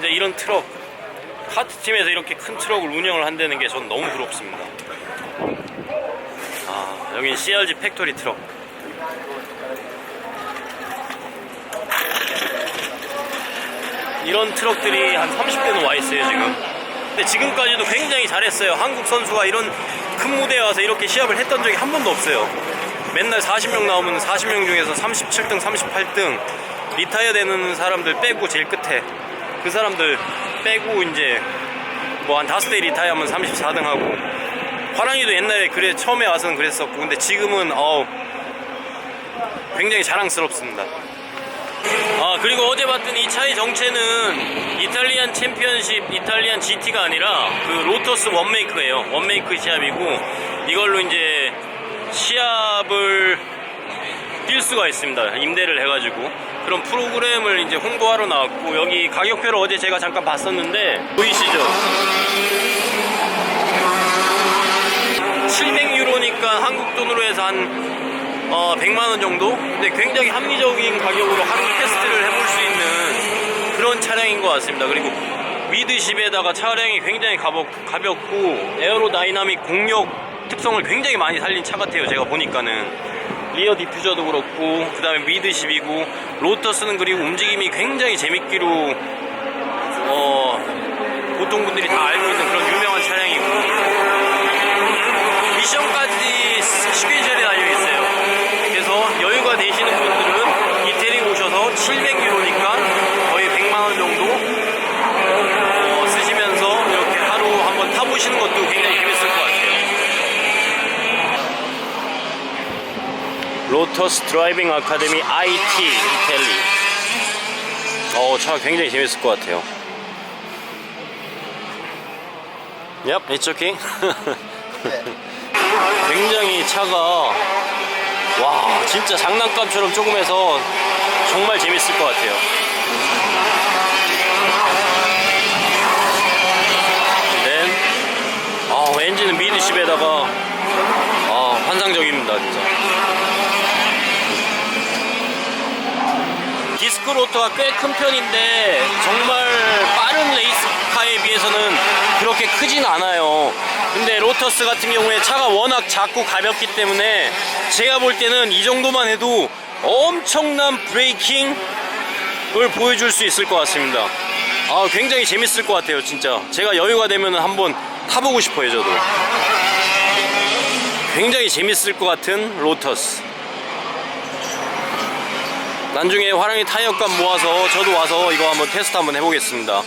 근데 이런 트럭, 카트팀에서 이렇게 큰 트럭을 운영을 한다는 게 전 너무 부럽습니다. 아, 여긴 CRG 팩토리 트럭. 이런 트럭들이 한 30대는 와 있어요 지금. 근데 지금까지도 굉장히 잘했어요. 한국 선수가 이런 큰 무대에 와서 이렇게 시합을 했던 적이 한 번도 없어요. 맨날 40명 나오면 40명 중에서 37등, 38등 리타이어 되는 사람들 빼고 제일 끝에 그 사람들 빼고 이제 뭐 한 5대 리타이어 하면 34등 하고, 화랑이도 옛날에 그래 처음에 와서는 그랬었고, 근데 지금은 굉장히 자랑스럽습니다. 아, 그리고 어제 봤던 이 차의 정체는 이탈리안 챔피언십, 이탈리안 GT가 아니라 그 로터스 원메이크예요. 원메이크 시합이고, 이걸로 이제 시합을 뛸 수가 있습니다. 임대를 해가지고 그런 프로그램을 이제 홍보하러 나왔고, 여기 가격표를 어제 제가 잠깐 봤었는데 보이시죠? 700유로니까 한국 돈으로 해서 한 100만원 정도? 근데 굉장히 합리적인 가격으로 하루 테스트를 해볼 수 있는 그런 차량인 것 같습니다. 그리고 미드십에다가 차량이 굉장히 가볍고 에어로다이나믹 공력 특성을 굉장히 많이 살린 차 같아요. 제가 보니까는 리어 디퓨저도 그렇고, 그 다음에 미드십이고, 로터스는 그리고 움직임이 굉장히 재밌기로 보통 분들이 다 알고 있는 그런 유명한 차량이고, 미션까지 스케줄이 달려있어요. 그래서 여유가 되시는 분들은 이태리 오셔서 700유로니까 거의 100만원 정도 쓰시면서 이렇게 하루 한번 타보시는 것도 굉장히 재밌을 것 같아요. 로터스 드라이빙 아카데미 IT 이탈리. 차 굉장히 재밌을 것 같아요. Yep, it's okay. 굉장히 차가, 와, 진짜 장난감처럼 조금해서 정말 재밌을 것 같아요. 엔진은 미드십에다가 환상적입니다 진짜. 디스크 로터가 꽤 큰 편인데 정말 빠른 레이스카에 비해서는 그렇게 크진 않아요. 근데 로터스 같은 경우에 차가 워낙 작고 가볍기 때문에 제가 볼 때는 이 정도만 해도 엄청난 브레이킹을 보여줄 수 있을 것 같습니다. 굉장히 재밌을 것 같아요 진짜. 제가 여유가 되면 한번 타보고 싶어요. 저도 굉장히 재밌을 것 같은 로터스. 나중에 화랑이 타이어값 모아서 저도 와서 이거 한번 테스트 한번 해보겠습니다.